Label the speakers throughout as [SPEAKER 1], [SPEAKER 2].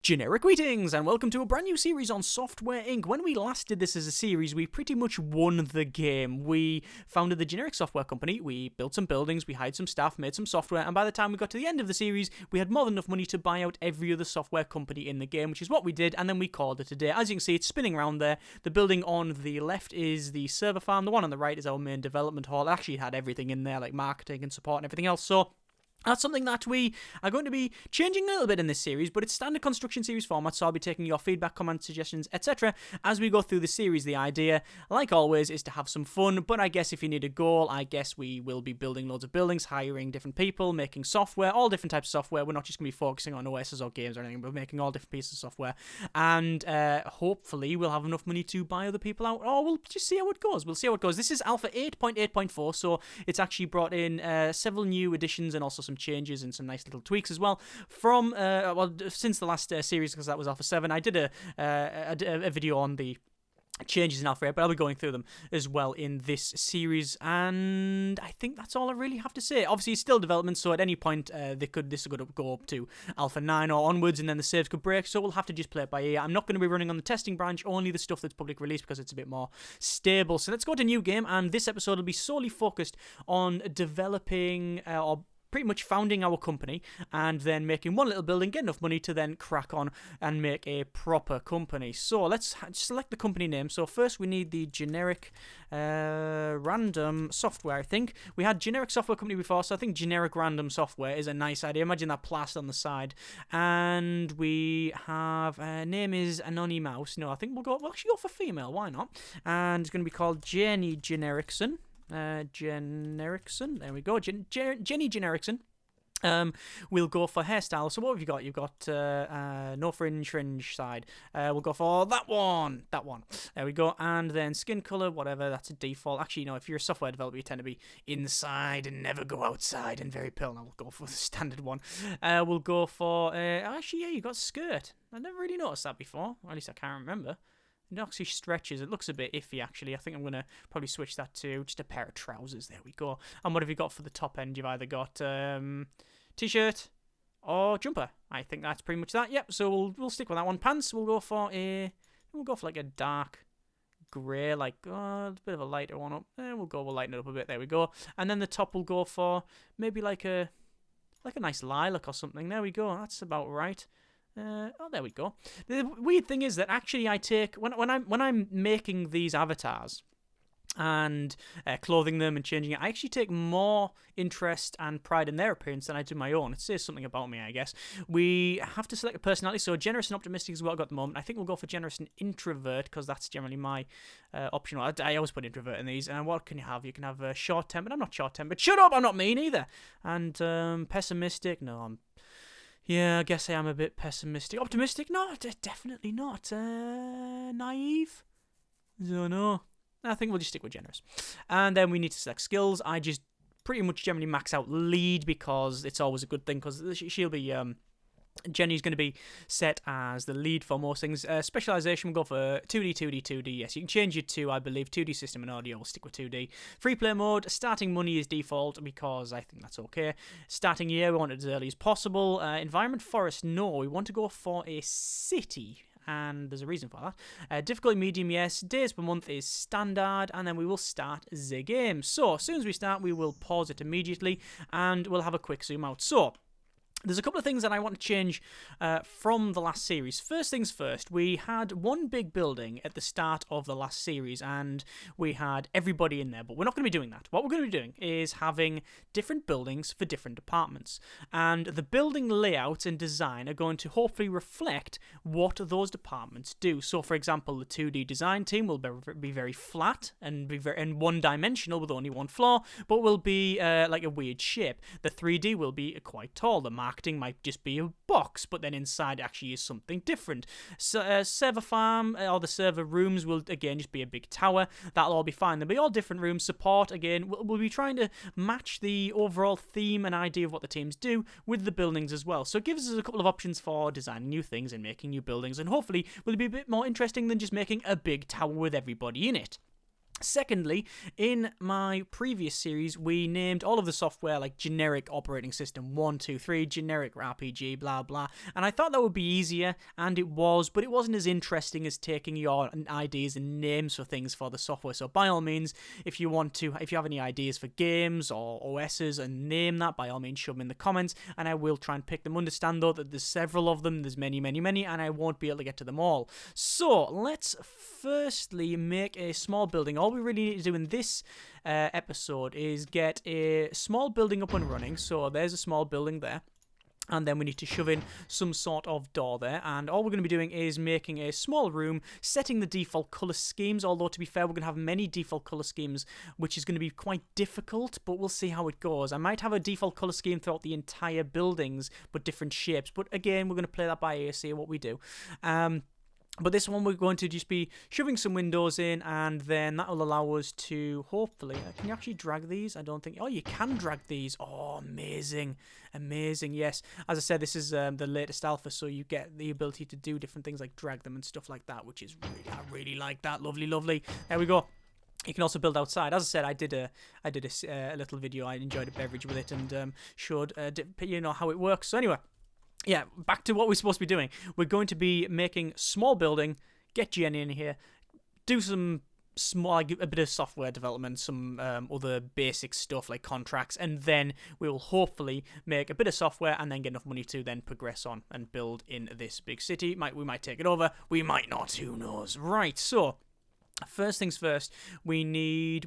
[SPEAKER 1] Generic greetings and welcome to a brand new series on Software Inc. When we last did this as a series, we pretty much won the game. We founded the generic software company, we built some buildings, we hired some staff, made some software, and by the time we got to the end of the series, we had more than enough money to buy out every other software company in the game, which is what we did, and then we called it a day. As you can see, it's spinning around there. The building on the left is the server farm, the one on the right is our main development hall. It actually had everything in there, like marketing and support and everything else, so that's something that we are going to be changing a little bit in this series, but it's standard construction series format, so I'll be taking your feedback, comments, suggestions, etc. as we go through the series. The idea, like always, is to have some fun, but I guess if you need a goal, I guess we will be building loads of buildings, hiring different people, making software, all different types of software. We're not just going to be focusing on OSs or games or anything, but making all different pieces of software, and hopefully we'll have enough money to buy other people out, or we'll just see how it goes. We'll see how it goes. This is Alpha 8.8.4, so it's actually brought in several new additions and also some changes and some nice little tweaks as well from since the last series, because that was Alpha 7. I did a video on the changes in Alpha 8, but I'll be going through them as well in this series, and I think that's all I really have to say. Obviously, it's still development, so at any point this could go up to Alpha 9 or onwards, and then the saves could break, so we'll have to just play it by ear. I'm not going to be running on the testing branch, only the stuff that's public release, because it's a bit more stable. So let's go to new game, and this episode will be solely focused on developing or pretty much founding our company and then making one little building, get enough money to then crack on and make a proper company. So let's select the company name. So first we need the generic random software. I think we had generic software company before, so I think generic random software is a nice idea. Imagine that plaster on the side. And we have name is Anony Mouse. No, I think we'll actually go for female. Why not? And it's going to be called Jenny Generickson. Generickson. There we go. Jenny Generickson. We'll go for hairstyle. So what have you got? You've got no fringe side. We'll go for that one. There we go. And then skin color, whatever. That's a default. Actually, if you're a software developer, you tend to be inside and never go outside and very pale. Now we'll go for the standard one. We'll go for actually, yeah, you got skirt. I never really noticed that before. Or at least I can't remember. It actually stretches. It looks a bit iffy, actually. I think I'm going to probably switch that to just a pair of trousers. There we go. And what have you got for the top end? You've either got t-shirt or jumper. I think that's pretty much that. Yep, so we'll stick with that one. Pants, we'll go for like a dark grey, like a bit of a lighter one up. We'll lighten it up a bit. There we go. And then the top we'll go for maybe like a nice lilac or something. There we go. That's about right. There we go. The weird thing is that actually I take when I'm making these avatars and clothing them and changing it, I actually take more interest and pride in their appearance than I do my own. It says something about me, I guess. We have to select a personality, so generous and optimistic is what I've got at the moment. I think we'll go for generous and introvert, because that's generally my optional. I always put introvert in these. And what can you have? You can have short-tempered. I'm not short-tempered. Shut up! I'm not mean either. And pessimistic. No, yeah, I guess I am a bit pessimistic. Optimistic? No, definitely not. Naive? Don't know. I think we'll just stick with generous. And then we need to select skills. I just pretty much generally max out lead, because it's always a good thing, because she'll be... Jenny's going to be set as the lead for most things. Specialization, we'll go for 2D, 2D, 2D. Yes, you can change it to, I believe, 2D system and audio. We'll stick with 2D. Free play mode, starting money is default, because I think that's okay. Starting year, we want it as early as possible. Environment forest, no. We want to go for a city, and there's a reason for that. Difficulty medium, yes. Days per month is standard, and then we will start the game. So, as soon as we start, we will pause it immediately, and we'll have a quick zoom out. So, there's a couple of things that I want to change from the last series. First things first, we had one big building at the start of the last series, and we had everybody in there, but we're not going to be doing that. What we're going to be doing is having different buildings for different departments, and the building layouts and design are going to hopefully reflect what those departments do. So, for example, the 2D design team will be very flat and be very one-dimensional with only one floor, but will be like a weird shape. The 3D will be quite tall. The marketing might just be a box, but then inside actually is something different. So, server farm or the server rooms will again just be a big tower. That'll all be fine. There'll be all different rooms. Support again, we'll be trying to match the overall theme and idea of what the teams do with the buildings as well. So it gives us a couple of options for designing new things and making new buildings, and hopefully will be a bit more interesting than just making a big tower with everybody in it. Secondly, in my previous series, we named all of the software like generic operating system 1, 2, 3, generic RPG, blah blah. And I thought that would be easier, and it was, but it wasn't as interesting as taking your ideas and names for things for the software. So by all means, if you have any ideas for games or OSs and name that, by all means, shove them in the comments, and I will try and pick them. Understand though that there's several of them, there's many, and I won't be able to get to them all. So let's firstly make a small building. All we really need to do in this episode is get a small building up and running. So there's a small building there. And then we need to shove in some sort of door there. And all we're going to be doing is making a small room, setting the default colour schemes. Although, to be fair, we're going to have many default colour schemes, which is going to be quite difficult. But we'll see how it goes. I might have a default colour scheme throughout the entire buildings, but different shapes. But again, we're going to play that by ear, see what we do. But this one we're going to just be shoving some windows in, and then that will allow us to hopefully... can you actually drag these? I don't think... Oh, you can drag these. Oh, amazing. Amazing, yes. As I said, this is the latest alpha, so you get the ability to do different things like drag them and stuff like that, which is really... I really like that. Lovely, lovely. There we go. You can also build outside. As I said, I did a little video. I enjoyed a beverage with it and showed how it works. So anyway... Yeah, back to what we're supposed to be doing. We're going to be making small building, get Jenny in here, do some small, like a bit of software development, some other basic stuff like contracts, and then we will hopefully make a bit of software and then get enough money to then progress on and build in this big city. We might take it over, we might not, who knows. Right, so... First things first, we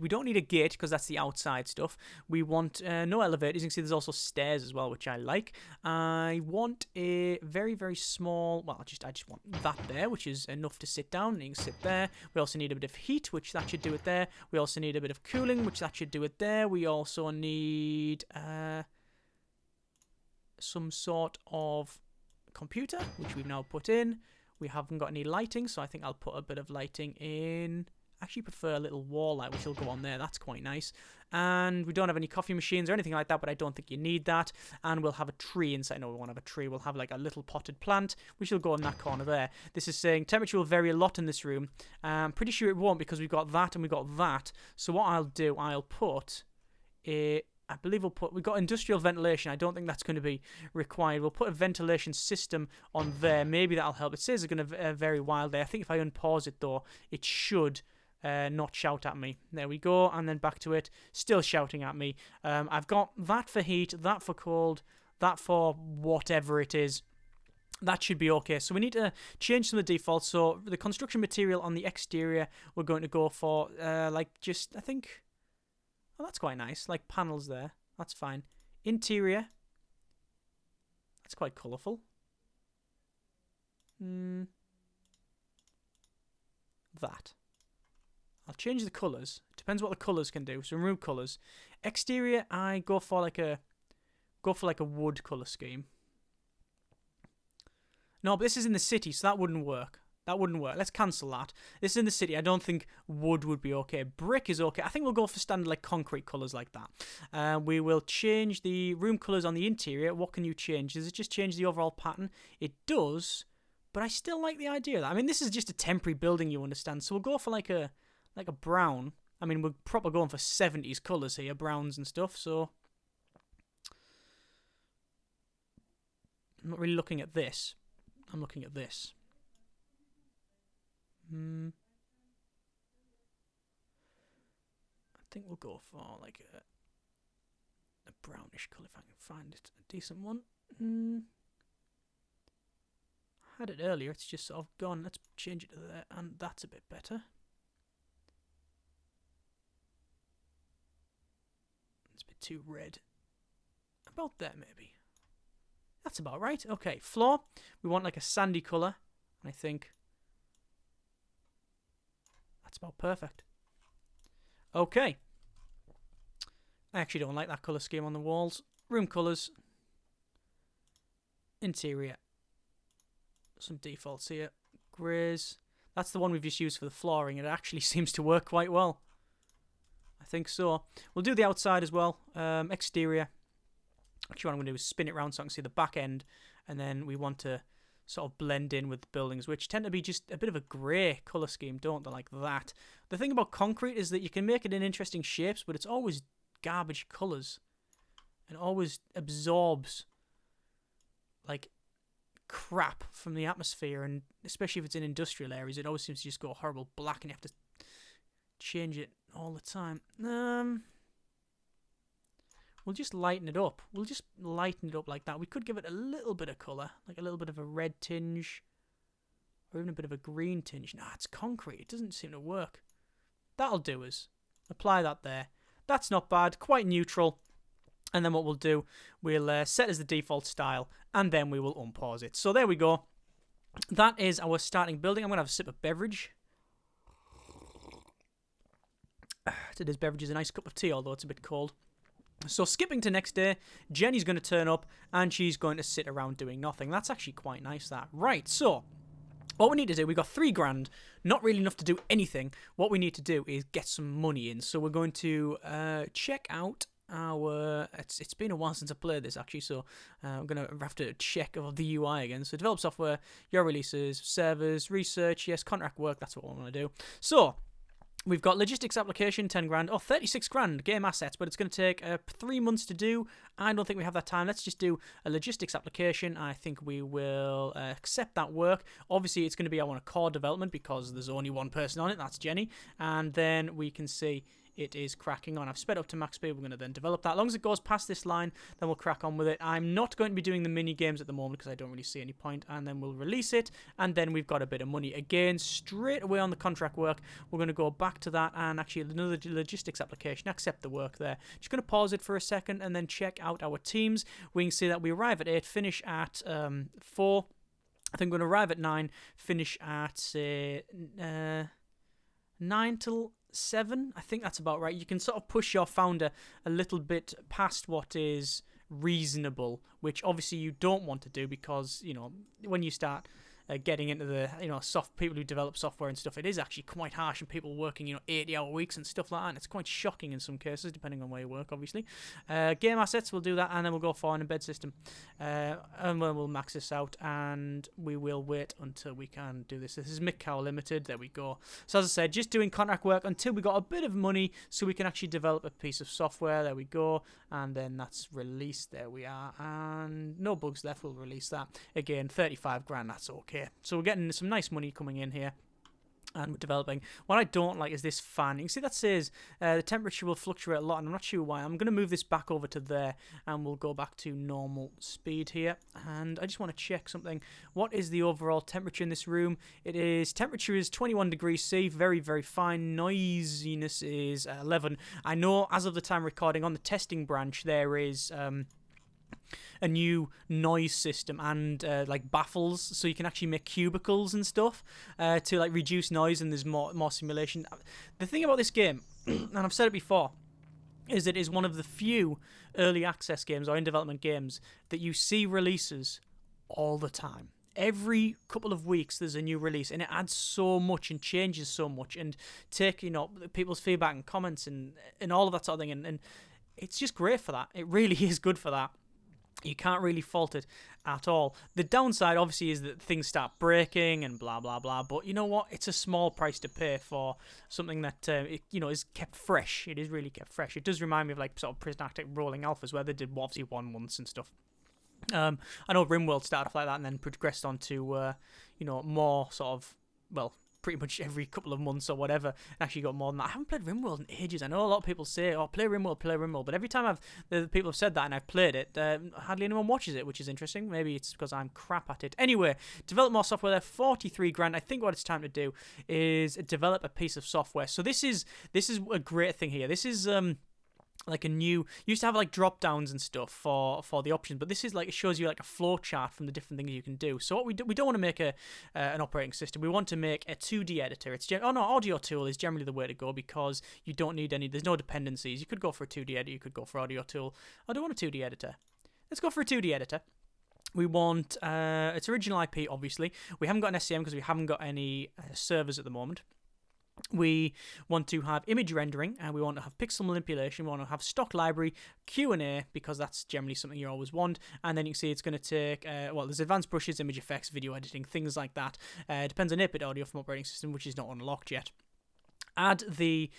[SPEAKER 1] don't need a gate because that's the outside stuff. We want no elevators. You can see there's also stairs as well, which I like. I want a very, very small, well, I just want that there, which is enough to sit down, and you can sit there. We also need a bit of heat, which that should do it there. We also need a bit of cooling, which that should do it there. We also need some sort of computer, which we've now put in. We haven't got any lighting, so I think I'll put a bit of lighting in. I actually prefer a little wall light, which will go on there. That's quite nice. And we don't have any coffee machines or anything like that, but I don't think you need that. And we'll have a tree inside. No, we won't have a tree. We'll have like a little potted plant, which will go in that corner there. This is saying temperature will vary a lot in this room. I'm pretty sure it won't because we've got that and we've got that. So what I'll do, I'll put a... I believe we've got industrial ventilation. I don't think that's going to be required. We'll put a ventilation system on there. Maybe that'll help. It says it's going to vary wildly. I think if I unpause it, though, it should not shout at me. There we go. And then back to it. Still shouting at me. I've got that for heat, that for cold, that for whatever it is. That should be okay. So we need to change some of the defaults. So the construction material on the exterior, we're going to go for, I think... Oh, that's quite nice. Like panels there. That's fine. Interior. That's quite colourful. That. I'll change the colours. Depends what the colours can do. So remove colours. Exterior, I go for like a wood colour scheme. No, but this is in the city, so that wouldn't work. That wouldn't work. Let's cancel that. This is in the city. I don't think wood would be okay. Brick is okay. I think we'll go for standard like concrete colours like that. We will change the room colours on the interior. What can you change? Does it just change the overall pattern? It does, but I still like the idea of that. I mean, this is just a temporary building, you understand. So we'll go for like a brown. I mean, we're probably going for 70s colours here, browns and stuff. So I'm not really looking at this. I'm looking at this. I think we'll go for like a brownish colour if I can find it. A decent one. I had it earlier, it's just sort of gone. Let's change it to there, and that's a bit better. It's a bit too red. About there, maybe. That's about right. Okay, floor. We want like a sandy colour, and I think... That's about perfect. Okay. I actually don't like that colour scheme on the walls. Room colours. Interior. Some defaults here. Greys. That's the one we've just used for the flooring. It actually seems to work quite well. I think so. We'll do the outside as well. Exterior. Actually, what I'm going to do is spin it around so I can see the back end. And then we want to sort of blend in with buildings, which tend to be just a bit of a grey colour scheme, don't they? Like that. The thing about concrete is that you can make it in interesting shapes, but it's always garbage colours. And always absorbs, like, crap from the atmosphere, and especially if it's in industrial areas, it always seems to just go horrible black, and you have to change it all the time. We'll just lighten it up. We'll just lighten it up like that. We could give it a little bit of colour, like a little bit of a red tinge, or even a bit of a green tinge. Nah, it's concrete. It doesn't seem to work. That'll do us. Apply that there. That's not bad. Quite neutral. And then what we'll do, we'll set as the default style, and then we will unpause it. So there we go. That is our starting building. I'm going to have a sip of beverage. Today's beverage is a nice cup of tea, although it's a bit cold. So skipping to next day, Jenny's going to turn up, and she's going to sit around doing nothing. That's actually quite nice, that. Right, so what we need to do, we've got $3,000, not really enough to do anything. What we need to do is get some money in. So we're going to check out our... It's been a while since I played this, actually, so I'm going to have to check the UI again. So develop software, your releases, servers, research, yes, contract work, that's what I want to do. So we've got logistics application, $10,000, or $36,000 game assets, but it's going to take 3 months to do. I don't think we have that time. Let's just do a logistics application. I think we will accept that work. Obviously, it's going to be, I want a core development because there's only one person on it. That's Jenny. And then we can see it is cracking on. I've sped up to max speed. We're going to then develop that. As long as it goes past this line, then we'll crack on with it. I'm not going to be doing the mini games at the moment because I don't really see any point. And then we'll release it. And then we've got a bit of money. Again, straight away on the contract work, we're going to go back to that and actually another logistics application. Accept the work there. Just going to pause it for a second and then check out our teams. We can see that we arrive at 8, finish at 4. I think we're going to arrive at 9, finish at, say, 9 till 7. I think that's about right. You can sort of push your founder a little bit past what is reasonable, which obviously you don't want to do because, you know, when you start getting into the, you know, people who develop software and stuff, it is actually quite harsh, and people working, you know, 80-hour weeks and stuff like that, and it's quite shocking in some cases, depending on where you work, obviously. Game assets, we'll do that, and then we'll go for an embed system, and then we'll max this out, and we will wait until we can do this. This is Mikau Limited, there we go. So as I said, just doing contract work until we got a bit of money, so we can actually develop a piece of software, there we go, and then that's released, there we are, and no bugs left, we'll release that. Again, $35,000, that's okay. So we're getting some nice money coming in here, and we're developing. What I don't like is this fan. You can see that says the temperature will fluctuate a lot, and I'm not sure why. I'm going to move this back over to there, and we'll go back to normal speed here. And I just want to check something. What is the overall temperature in this room? Temperature is 21 degrees C, very, very fine. Noisiness is 11. I know as of the time recording on the testing branch, there is a new noise system and like baffles, so you can actually make cubicles and stuff to like reduce noise, and there's more simulation. The thing about this game, and I've said it before, is it is one of the few early access games or in development games that you see releases all the time. Every couple of weeks there's a new release, and it adds so much and changes so much, and take, you know, people's feedback and comments and all of that sort of thing, and it's just great for that. It really is good for that. You can't really fault it at all. The downside, obviously, is that things start breaking and blah, blah, blah. But you know what? It's a small price to pay for something that, is kept fresh. It is really kept fresh. It does remind me of, like, sort of Prison Architect rolling alphas where they did, obviously, 1 month and stuff. I know RimWorld started off like that and then progressed on to, more sort of, well, pretty much every couple of months or whatever, and actually got more than that. I haven't played RimWorld in ages. I know a lot of people say, oh, play RimWorld, but every time the people have said that and I've played it, hardly anyone watches it, which is interesting. Maybe it's because I'm crap at it. Anyway, develop more software there, $43,000. I think what it's time to do is develop a piece of software. So this is a great thing here. This is like a new, used to have like drop downs and stuff for the options, but this is like, it shows you like a flow chart from the different things you can do. So what we don't want to make an operating system. We want to make a 2D editor. Audio tool is generally the way to go because you don't need there's no dependencies. You could go for a 2D editor, you could go for audio tool. I don't want a 2D editor. Let's go for a 2D editor. We want its original IP, obviously. We haven't got an SCM because we haven't got any servers at the moment. We want to have image rendering, and we want to have pixel manipulation. We want to have stock library, Q&A, because that's generally something you always want. And then you can see it's going to take, well, there's advanced brushes, image effects, video editing, things like that. Depends on 8-bit audio from operating system, which is not unlocked yet. Add the,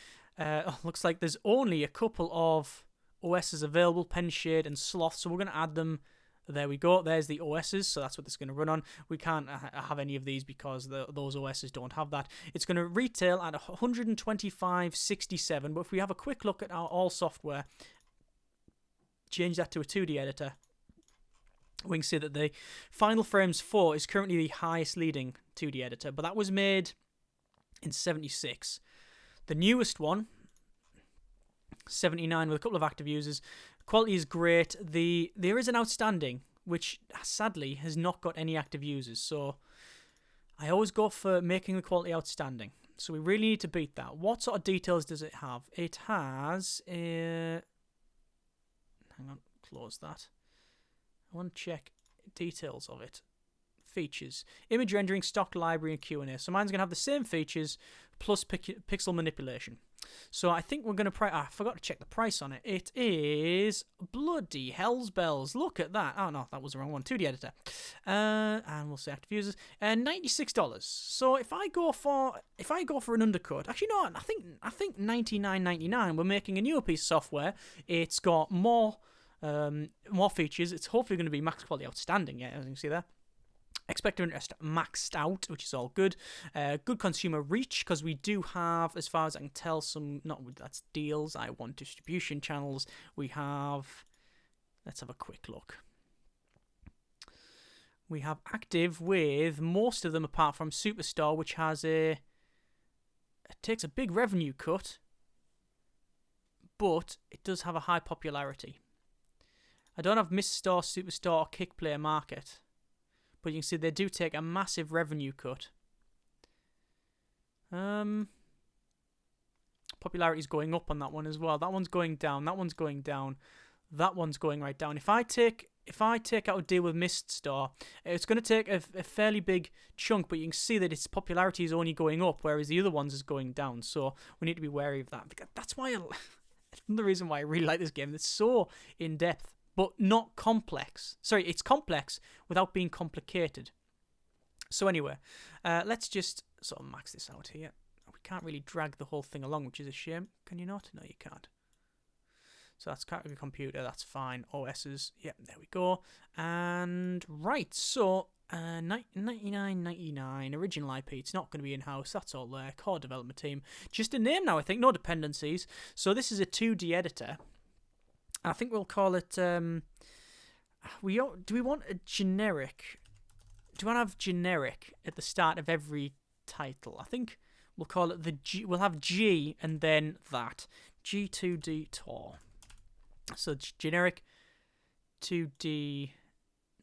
[SPEAKER 1] looks like there's only a couple of OSs available, Pen Shade and Sloth, so we're going to add them. There we go. There's the OSs, so that's what it's going to run on. We can't have any of these because those OSs don't have that. It's going to retail at 125.67, but if we have a quick look at our all software, change that to a 2D editor, we can see that the Final Frames 4 is currently the highest leading 2D editor, but that was made in 76. The newest one, 79 with a couple of active users. Quality is great. There is an outstanding, which sadly has not got any active users. So I always go for making the quality outstanding. So we really need to beat that. What sort of details does it have? It has a... Hang on, close that. I want to check details of it. Features. Image rendering, stock library, and Q&A. So mine's going to have the same features plus pixel manipulation. So I think we're going to I forgot to check the price on it. It is bloody hell's bells. Look at that. Oh no, that was the wrong one. 2D editor. And we'll say active users. $96. So if I go for an undercut, actually no, I think $99.99. We're making a newer piece of software. It's got more features. It's hopefully going to be max quality outstanding. Yeah, as you can see there. Expected interest maxed out, which is all good. Good consumer reach, because we do have, as far as I can tell, that's deals. I want distribution channels. We have, let's have a quick look. We have active with most of them apart from Superstar, which has it takes a big revenue cut, but it does have a high popularity. I don't have Miststar, Superstar, or Kickplay Market. But you can see they do take a massive revenue cut. Popularity is going up on that one as well. That one's going down. That one's going down. That one's going right down. If I take out a deal with Miststar, it's going to take a fairly big chunk. But you can see that its popularity is only going up, whereas the other ones is going down. So we need to be wary of that. That's why the reason why I really like this game. It's so in depth. But not complex. Sorry, it's complex without being complicated. So anyway, let's just sort of max this out here. We can't really drag the whole thing along, which is a shame. Can you not? No, you can't. So that's category computer. That's fine. OSs. Yep, there we go. And right, so $99.99 original IP. It's not going to be in-house. That's all there. Core development team. Just a name now, I think. No dependencies. So this is a 2D editor. I think we'll call it, do we want a generic, do we want to have generic at the start of every title? I think we'll call it we'll have G and then that. G2D Tor. So generic 2D,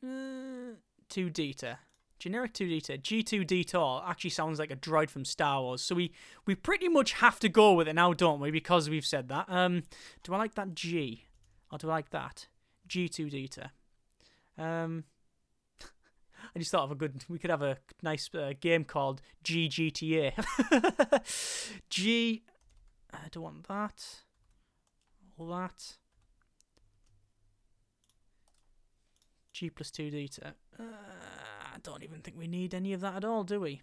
[SPEAKER 1] 2D-ter. Generic 2D-ter. G2D Tor actually sounds like a droid from Star Wars. So we pretty much have to go with it now, don't we? Because we've said that. Do I like that G? Or do I like that? G2D-ter. I just thought of we could have a nice game called GGTA. G, I don't want that. All that. G plus 2D-ter. I don't even think we need any of that at all, do we?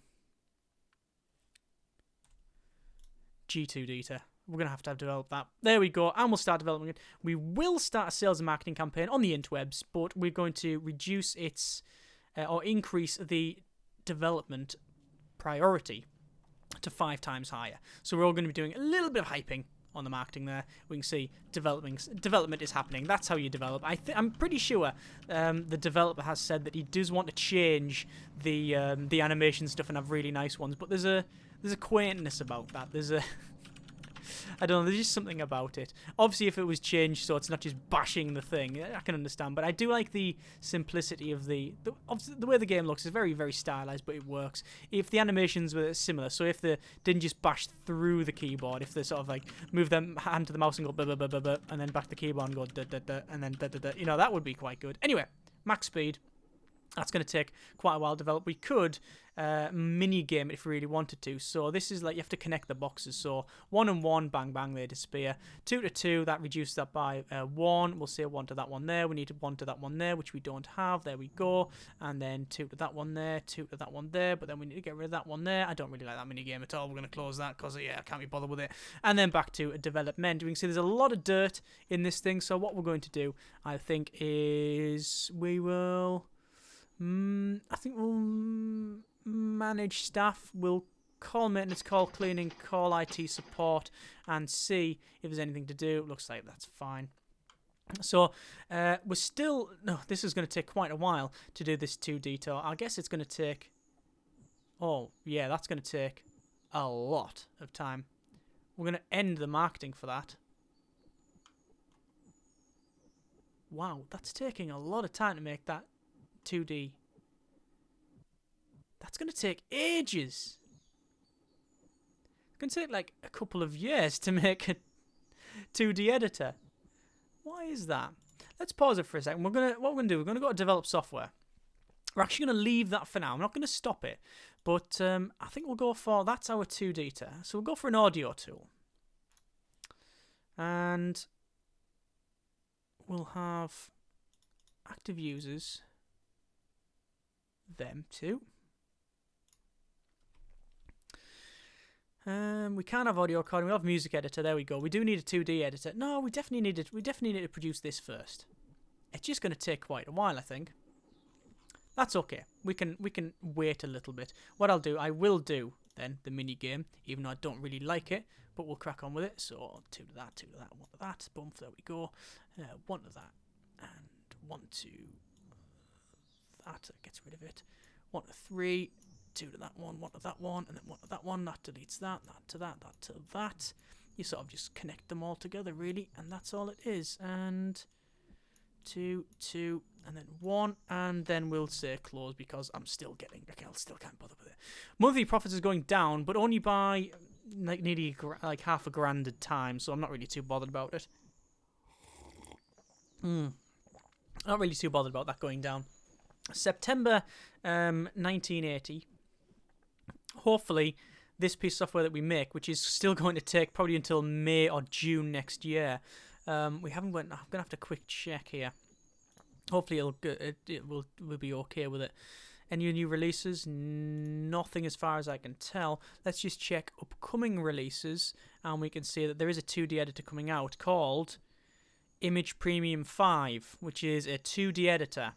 [SPEAKER 1] G2D-ter. We're going to have develop that. There we go. And we'll start developing it. We will start a sales and marketing campaign on the interwebs, but we're going to reduce its or increase the development priority to 5 times higher. So we're all going to be doing a little bit of hyping on the marketing there. We can see development is happening. That's how you develop. I'm pretty sure the developer has said that he does want to change the animation stuff and have really nice ones, but there's a quaintness about that. I don't know, there's just something about it. Obviously, if it was changed so it's not just bashing the thing, I can understand. But I do like the simplicity of the way the game looks. Is very, very stylized, but it works. If the animations were similar, so if they didn't just bash through the keyboard, if they sort of like move their hand to the mouse and go blah, blah, blah, blah, blah, and then back to the keyboard and go da, da, da, and then da, da, da, that would be quite good. Anyway, max speed. That's going to take quite a while to develop. We could mini game it if we really wanted to. So this is like you have to connect the boxes. So 1 and 1, bang bang, they disappear. 2 to 2, that reduces that by 1. We'll say 1 to that one there. We need 1 to that one there, which we don't have. There we go. And then 2 to that one there, 2 to that one there. But then we need to get rid of that one there. I don't really like that mini game at all. We're going to close that because I can't be bothered with it. And then back to development. We can see there's a lot of dirt in this thing. So what we're going to do, I think, is we will. I think we'll manage staff. We'll call maintenance, call cleaning, call IT support, and see if there's anything to do. It looks like that's fine. So we're still. No, this is going to take quite a while to do this 2D tour. I guess it's going to take. Oh yeah, that's going to take a lot of time. We're going to end the marketing for that. Wow, that's taking a lot of time to make that 2D. That's going to take ages. It's going to take like a couple of years to make a 2D editor. Why is that? Let's pause it for a second. What we're going to do, we're going to go to develop software. We're actually going to leave that for now. I'm not going to stop it, but I think we'll go for, that's our 2D editor. So we'll go for an audio tool. And we'll have active users, them too. We can't have audio recording. We have music editor. There we go. We do need a 2D editor. No, we definitely need it. We definitely need to produce this first. It's just going to take quite a while, I think. That's okay. We can wait a little bit. What I'll do, I will do then the mini game, even though I don't really like it, but we'll crack on with it. So 2 to that, 2 to that, 1 to that. Boom, there we go. 1 to that, and 1 to that. That gets rid of it. 1 to 3. 2 to that one, 1 to that one, and then 1 to that one. That deletes that, that to that, that to that. You sort of just connect them all together, really, and that's all it is. And 2, 2, and then 1, and then we'll say close because I'm still getting. Okay, I still can't bother with it. Monthly profits is going down, but only by like nearly like half a grand at time, so I'm not really too bothered about it. Not really too bothered about that going down. September 1980. Hopefully, this piece of software that we make, which is still going to take probably until May or June next year, we haven't went. I'm gonna have to quick check here. Hopefully, we'll be okay with it. Any new releases? Nothing as far as I can tell. Let's just check upcoming releases, and we can see that there is a 2D editor coming out called Image Premium 5, which is a 2D editor.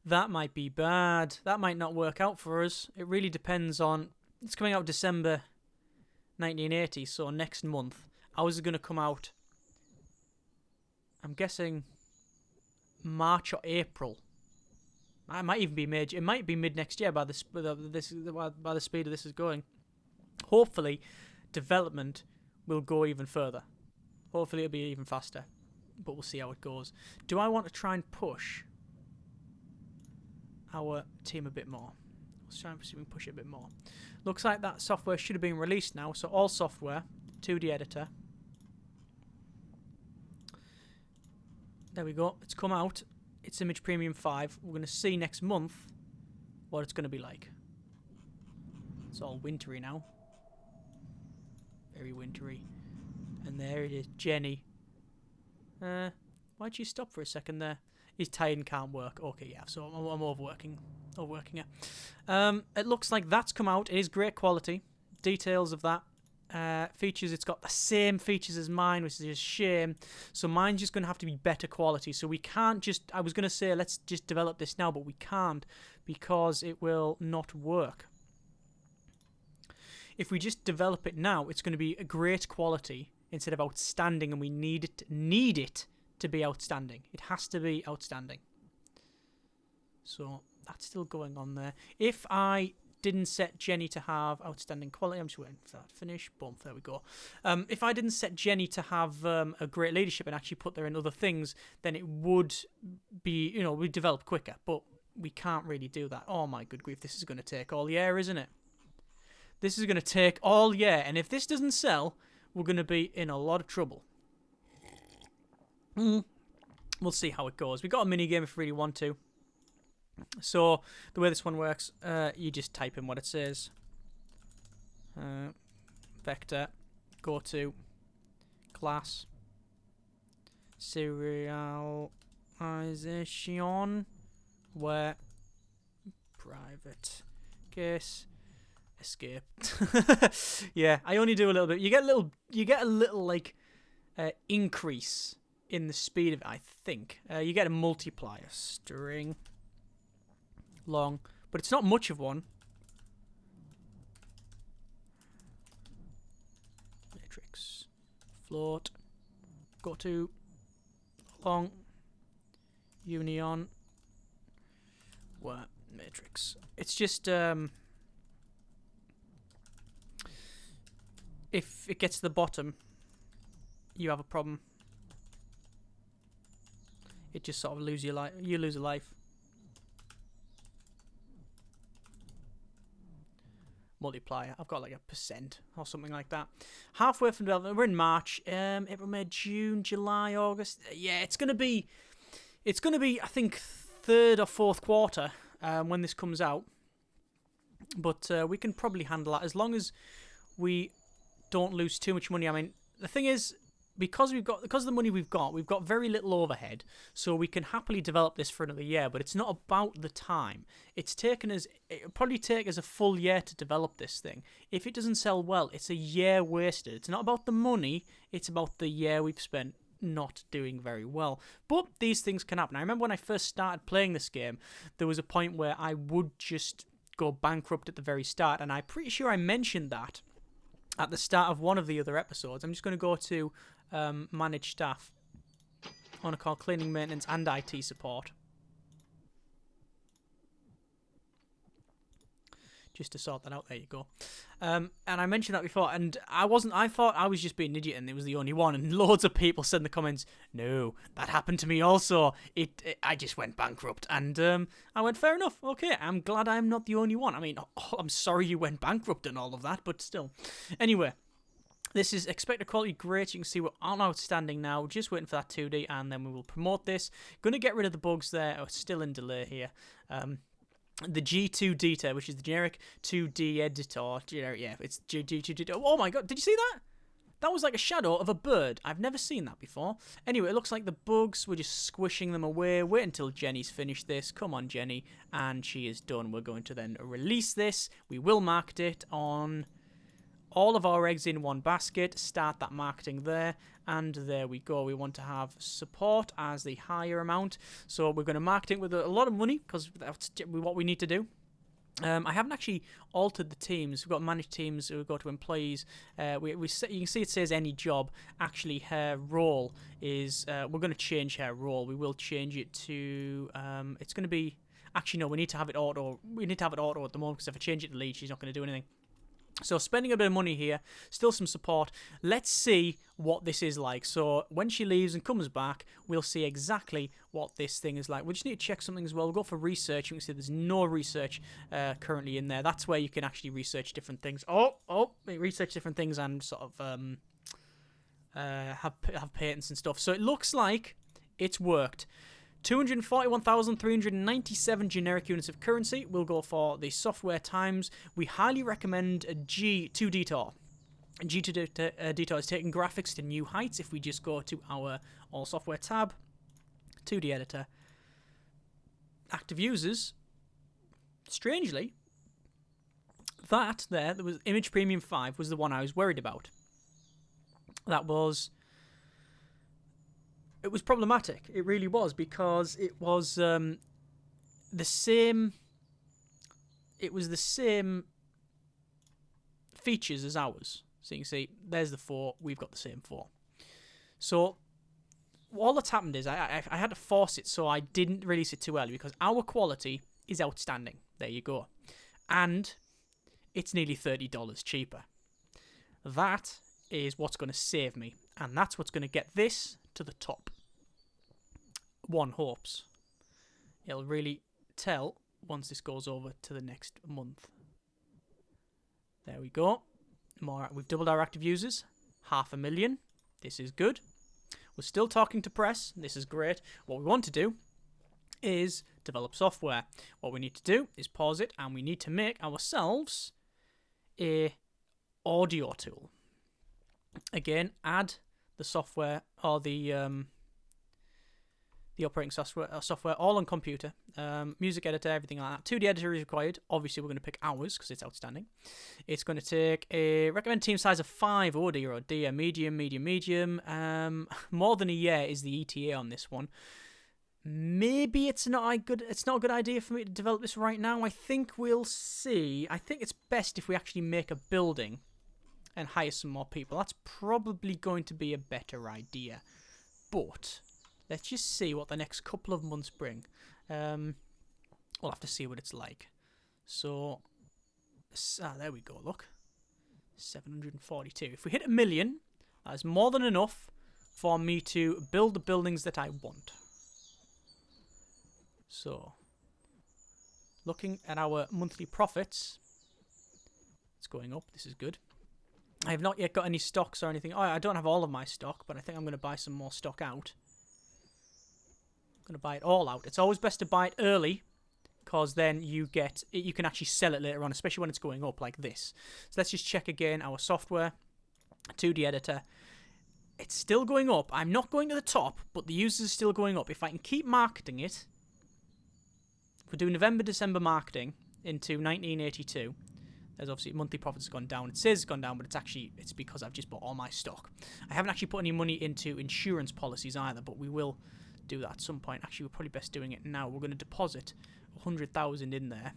[SPEAKER 1] That might be bad. That might not work out for us. It really depends on... It's coming out December 1980, so next month. Ours is going to come out, I'm guessing, March or April. It might even be May. It might be mid next year by the speed of this is going. Hopefully, development will go even further. Hopefully, it'll be even faster. But we'll see how it goes. Do I want to try and push our team a bit more? Let's try and see if we can push it a bit more. Looks like that software should have been released now. So all software, 2D editor. There we go. It's come out. It's Image Premium 5. We're going to see next month what it's going to be like. It's all wintry now. Very wintry. And there it is. Jenny. Why'd you stop for a second there? He's tired and can't work. Okay, yeah, so I'm overworking it. It looks like that's come out. It is great quality. Details of that. Features, it's got the same features as mine, which is a shame. So mine's just going to have to be better quality. So we can't just... I was going to say, let's just develop this now, but we can't because it will not work. If we just develop it now, it's going to be a great quality instead of outstanding, and we need it to be outstanding. It has to be outstanding. So that's still going on there. If I didn't set Jenny to have outstanding quality, I'm just waiting for that to finish. Boom, there we go. If I didn't set Jenny to have a great leadership and actually put her in other things, then it would be, we'd develop quicker. But we can't really do that. Oh my good grief, this is going to take all year, isn't it? This is going to take all year. And if this doesn't sell, we're going to be in a lot of trouble. We'll see how it goes. We got a mini game if we really want to. So the way this one works, you just type in what it says. Vector, go to class, serialization, where private case, escape. Yeah, I only do a little bit. You get a little like increase in the speed of it, I think. You get a multiplier string long, but it's not much of one. Matrix float, go to long union where matrix. It's just if it gets to the bottom, you have a problem. It just sort of lose your life. You lose a life. Multiplier. I've got like 1% or something like that. Halfway from development. We're in March. April, May, June, July, August. Yeah, it's gonna be. I think third or fourth quarter when this comes out. But we can probably handle that as long as we don't lose too much money. I mean, the thing is, because of the money we've got very little overhead, so we can happily develop this for another year. But it's not about the time. It'll probably take us a full year to develop this thing. If it doesn't sell well, it's a year wasted. It's not about the money, it's about the year we've spent not doing very well. But these things can happen. I remember when I first started playing this game, there was a point where I would just go bankrupt at the very start, and I'm pretty sure I mentioned that at the start of one of the other episodes. I'm just going to go to manage staff. I want to call cleaning, maintenance, and IT support, just to sort that out. There you go. And I mentioned that before, and I thought I was just being an idiot and it was the only one, and loads of people said in the comments, no, that happened to me also. I just went bankrupt. And I went, fair enough, okay, I'm glad I'm not the only one. I mean, I'm sorry you went bankrupt and all of that, but still. Anyway, this is expected quality great. You can see we're on outstanding now, just waiting for that 2D, and then we will promote this. Going to get rid of the bugs there. Oh, still in delay here. The G2 editor, which is the generic 2D editor. Yeah, it's G2. Oh my god, did you see that? That was like a shadow of a bird. I've never seen that before. Anyway, it looks like the bugs, we're just squishing them away. Wait until Jenny's finished this. Come on, Jenny. And she is done. We're going to then release this. We will market it on all of our eggs in one basket. Start that marketing there. And there we go. We want to have support as the higher amount. So we're going to market it with a lot of money because that's what we need to do. I haven't actually altered the teams. We've got managed teams. We go to employees. You can see it says any job. Actually, her role is. We're going to change her role. We will change it to. It's going to be. Actually, no. We need to have it auto. We need to have it auto at the moment because if I change it to lead, she's not going to do anything. So spending a bit of money here, still some support. Let's see what this is like. So when she leaves and comes back, we'll see exactly what this thing is like. We just need to check something as well. We'll go for research. You can see there's no research currently in there. That's where you can actually research different things. Research different things and sort of have patents and stuff. So it looks like it's worked. 241,397 generic units of currency. We'll go for the software times. We highly recommend a G2 Detour. G2 Detour is taking graphics to new heights. If we just go to our All Software tab, 2D Editor, active users, strangely, there was Image Premium 5 was the one I was worried about. It was problematic. It really was, because it was the same. It was the same features as ours. So you can see, there's the 4. We've got the same 4. So all that's happened is I had to force it, so I didn't release it too early because our quality is outstanding. There you go, and it's nearly $30 cheaper. That is what's going to save me, and that's what's going to get this to the top. One hopes. It'll really tell once this goes over to the next month. There we go. We've doubled our active users. 500,000. This is good. We're still talking to press. This is great. What we want to do is develop software. What we need to do is pause it, and we need to make ourselves a audio tool. Again, add the software or the operating software all on computer. Music editor, everything like that. 2D editor is required. Obviously, we're going to pick ours because it's outstanding. It's going to take a recommended team size of 5. Oh dear. Medium. More than a year is the ETA on this one. Maybe it's not a good idea for me to develop this right now. I think we'll see. I think it's best if we actually make a building and hire some more people. That's probably going to be a better idea. But let's just see what the next couple of months bring. We'll have to see what it's like. So, there we go, look. 742. If we hit 1 million, that is more than enough for me to build the buildings that I want. So, looking at our monthly profits, it's going up. This is good. I have not yet got any stocks or anything. Oh, I don't have all of my stock, but I think I'm going to buy some more stock out. I'm going to buy it all out. It's always best to buy it early, because then you can actually sell it later on, especially when it's going up like this. So let's just check again our software, 2D editor. It's still going up. I'm not going to the top, but the users are still going up. If I can keep marketing it, if we do November, December marketing into 1982, there's obviously monthly profits have gone down. It says it's gone down, but it's because I've just bought all my stock. I haven't actually put any money into insurance policies either, but we will do that at some point. Actually, we're probably best doing it now. We're going to deposit 100,000 in there.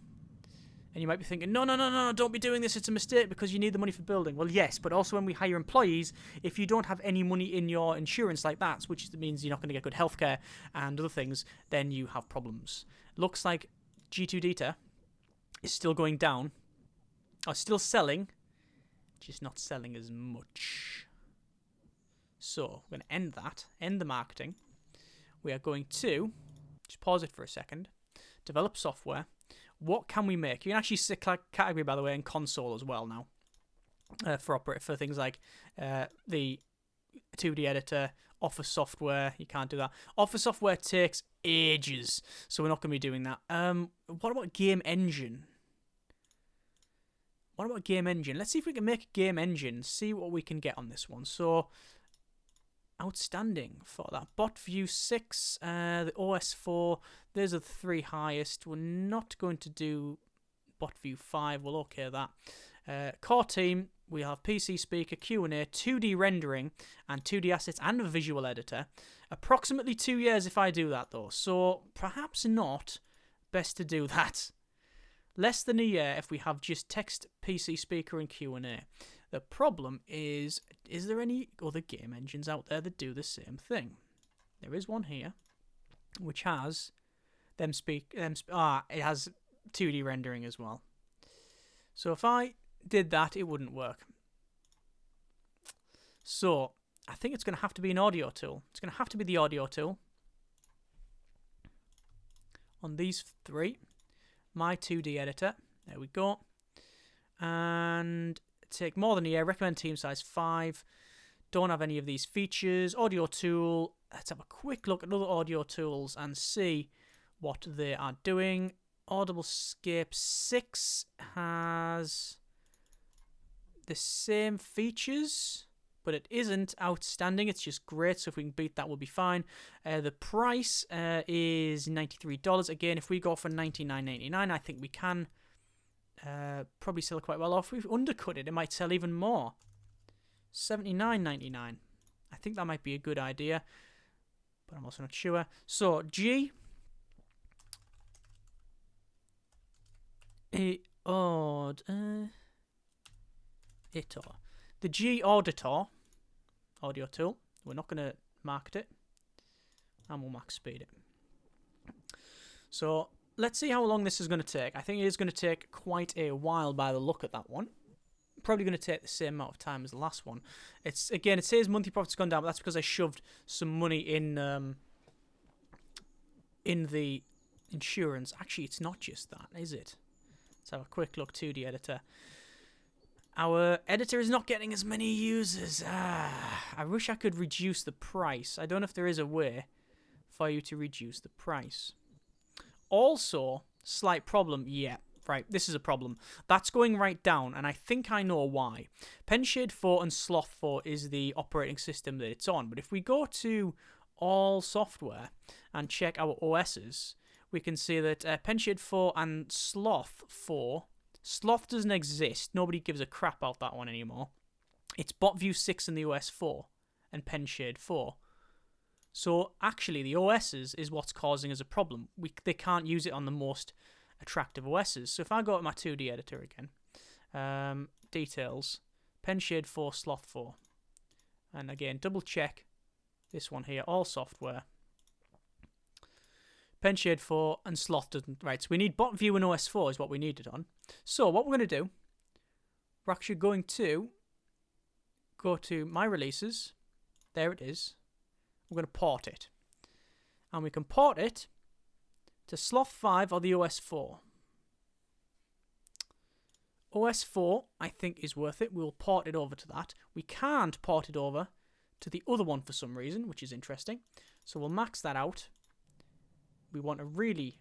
[SPEAKER 1] And you might be thinking, no, don't be doing this. It's a mistake because you need the money for building. Well, yes, but also when we hire employees, if you don't have any money in your insurance like that, which means you're not going to get good healthcare and other things, then you have problems. Looks like G2 Data is still going down. Or still selling, just not selling as much. So, we're going to end that. End the marketing. We are going to, just pause it for a second, develop software. What can we make? You can actually set category, by the way, in console as well now. For things like the 2D editor, Office software. You can't do that. Office software takes ages, so we're not going to be doing that. What about game engine? Let's see if we can make a game engine. See what we can get on this one. So, outstanding for that. Bot View 6, the OS4. Those are the 3 highest. We're not going to do Bot View 5. We'll okay that. Core team. We have PC speaker, Q&A, 2D rendering, and 2D assets, and a visual editor. Approximately 2 years if I do that, though. So, perhaps not. Best to do that. Less than a year if we have just text, PC speaker, and Q&A. The problem is there any other game engines out there that do the same thing? There is one here, which has it has 2D rendering as well. So if I did that, it wouldn't work. So I think it's going to have to be an audio tool. It's going to have to be the audio tool on these 3. My 2D editor. There we go. And take more than a year. Recommend team size 5. Don't have any of these features. Audio tool. Let's have a quick look at other audio tools and see what they are doing. Audiblescape 6 has the same features, but it isn't outstanding. It's just great, so if we can beat that, we'll be fine. The price is $93. Again, if we go for $99.99, I think we can probably sell quite well. Or if we undercut it, it might sell even more. $79.99. I think that might be a good idea, but I'm also not sure. So, G... Editor. The G Auditor audio tool. We're not going to market it, and we'll max speed it. So let's see how long this is going to take. I think it is going to take quite a while by the look at that one. Probably going to take the same amount of time as the last one. It's again, it says monthly profits gone down, but that's because I shoved some money in the insurance. Actually, it's not just that, is it? Let's have a quick look. 2D editor. Our editor is not getting as many users. I wish I could reduce the price. I don't know if there is a way for you to reduce the price. Also, slight problem. Yeah, right, this is a problem. That's going right down, and I think I know why. Penshade 4 and Sloth 4 is the operating system that it's on. But if we go to all software and check our OSs, we can see that Penshade 4 and Sloth 4... Sloth doesn't exist. Nobody gives a crap about that one anymore. It's BotView 6 in the OS 4 and Penshade 4. So actually the OSs is what's causing us a problem. They can't use it on the most attractive OSs. So if I go to my 2D editor again, details, Penshade 4, Sloth 4. And again, double check this one here, all software. Penshade 4 and Sloth doesn't. Right, so we need BotView and OS 4 is what we need it on. So what we're going to do, we're actually going to go to My Releases. There it is. We're going to port it. And we can port it to Sloth 5 or the OS 4. OS 4, I think, is worth it. We'll port it over to that. We can't port it over to the other one for some reason, which is interesting. So we'll max that out. We want to really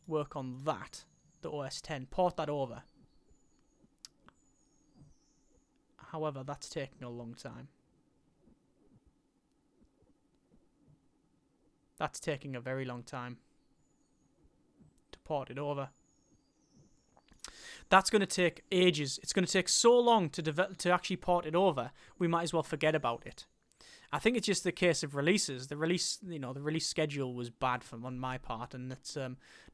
[SPEAKER 1] work on that, the OS 10, port that over. However, that's taking a long time. That's taking a very long time to port it over. That's going to take ages. It's going to take so long to actually port it over, we might as well forget about it. I think it's just the case of releases. The release schedule was bad on my part, and it's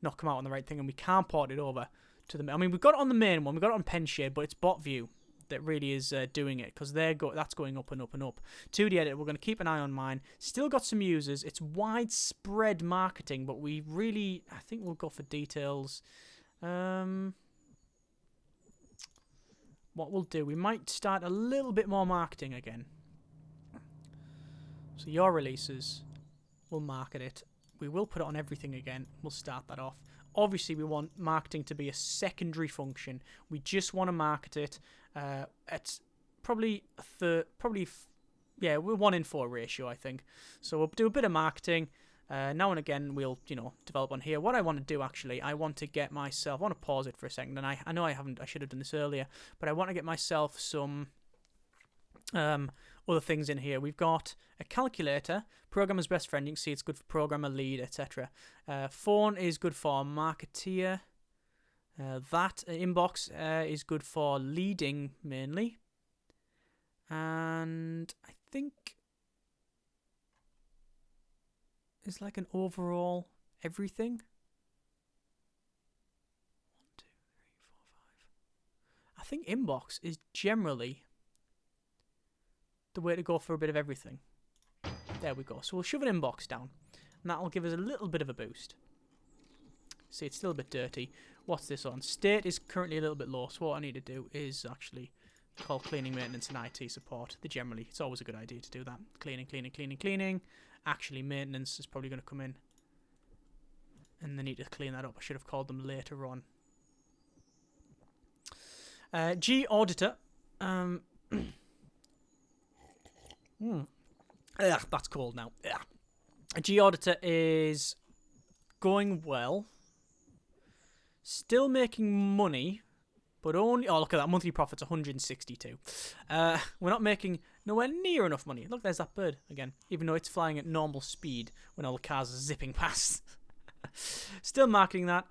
[SPEAKER 1] not come out on the right thing, and we can't port it over to the. I mean, we've got it on the main one, we got it on Penshade, but it's BotView that really is doing it because that's going up and up and up. 2D editor, we're going to keep an eye on mine. Still got some users. It's widespread marketing, but I think we'll go for details. What we'll do, we might start a little bit more marketing again. So your releases, we'll market it. We will put it on everything again. We'll start that off. Obviously, we want marketing to be a secondary function. We just want to market it at probably we're 1 in 4 ratio, I think. So we'll do a bit of marketing. Now and again, we'll develop on here. What I want to do actually, I want to pause it for a second, and I know I should have done this earlier, but I want to get myself some other things in here. We've got a calculator, programmer's best friend. You can see it's good for programmer, lead, etc. Phone is good for marketeer. That inbox is good for leading mainly. And I think it's like an overall everything. 1, 2, 3, 4, 5. I think inbox is generally the way to go for a bit of everything. There we go. So we'll shove an inbox down, and that'll give us a little bit of a boost. See, it's still a bit dirty. What's this on? State is currently a little bit low, so what I need to do is actually call cleaning, maintenance, and IT support. It's always a good idea to do that. Cleaning. Actually, maintenance is probably going to come in, and they need to clean that up. I should have called them later on. G auditor. That's cold now. A G auditor is going well. Still making money, but only... Oh, look at that. Monthly profit's 162. We're not making nowhere near enough money. Look, there's that bird again. Even though it's flying at normal speed when all the cars are zipping past. Still marketing that.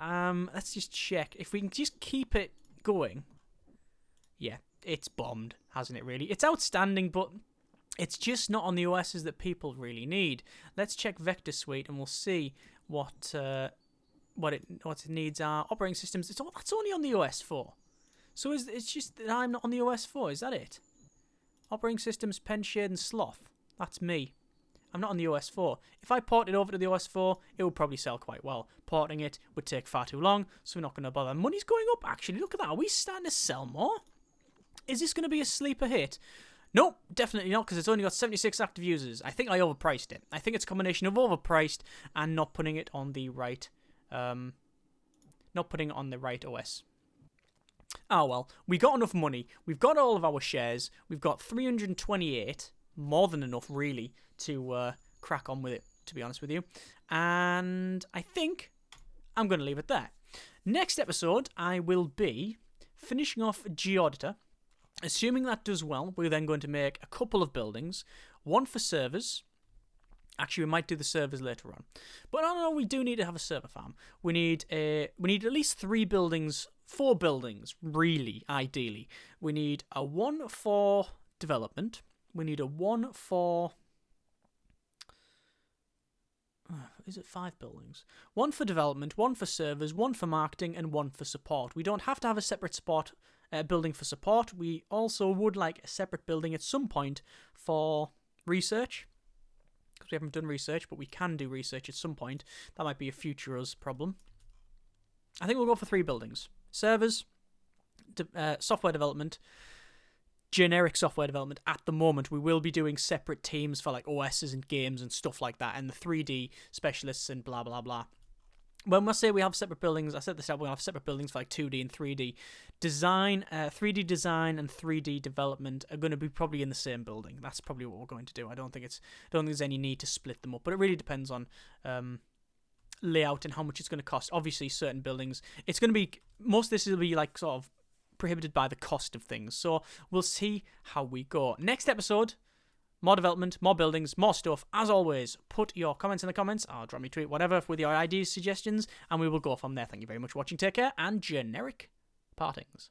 [SPEAKER 1] Let's just check. If we can just keep it going. Yeah, it's bombed, hasn't it, really? It's outstanding, but it's just not on the OSs that people really need. Let's check Vector Suite, and we'll see what its needs are. Operating systems, that's only on the OS 4. So it's just that I'm not on the OS 4, is that it? Operating systems, Penshade and Sloth. That's me. I'm not on the OS 4. If I port it over to the OS 4, it would probably sell quite well. Porting it would take far too long, so we're not going to bother. Money's going up, actually. Look at that. Are we starting to sell more? Is this going to be a sleeper hit? Nope, definitely not, because it's only got 76 active users. I think I overpriced it. I think it's a combination of overpriced and not putting it on the right... OS. Oh well, we got enough money. We've got all of our shares. We've got 328, more than enough really to crack on with it, to be honest with you. And I think I'm going to leave it there. Next episode, I will be finishing off Geauditor. Assuming that does well, we're then going to make a couple of buildings. One for servers. Actually, we might do the servers later on. But no, we do need to have a server farm. We need at least 4 buildings, really, ideally. We need a 1 for development. We need a 1 for... is it 5 buildings? 1 for development, 1 for servers, 1 for marketing, and 1 for support. We don't have to have a separate building for support. We also would like a separate building at some point for research. Because we haven't done research, but we can do research at some point. That might be a future us problem. I think we'll go for 3 buildings. Servers, software development, generic software development. At the moment, we will be doing separate teams for like OSs and games and stuff like that, and the 3D specialists and blah, blah, blah. When I say we have separate buildings, I said this out, we'll have separate buildings for like 2D and 3D. Design, 3D design and 3D development are going to be probably in the same building. That's probably what we're going to do. I don't think there's any need to split them up, but it really depends on layout and how much it's going to cost. Obviously, certain buildings, it's going to be, most of this will be like sort of prohibited by the cost of things. So we'll see how we go. Next episode, more development, more buildings, more stuff. As always, put your comments in the comments, or drop me a tweet, whatever, with your ideas, suggestions, and we will go from there. Thank you very much for watching. Take care, and generic partings.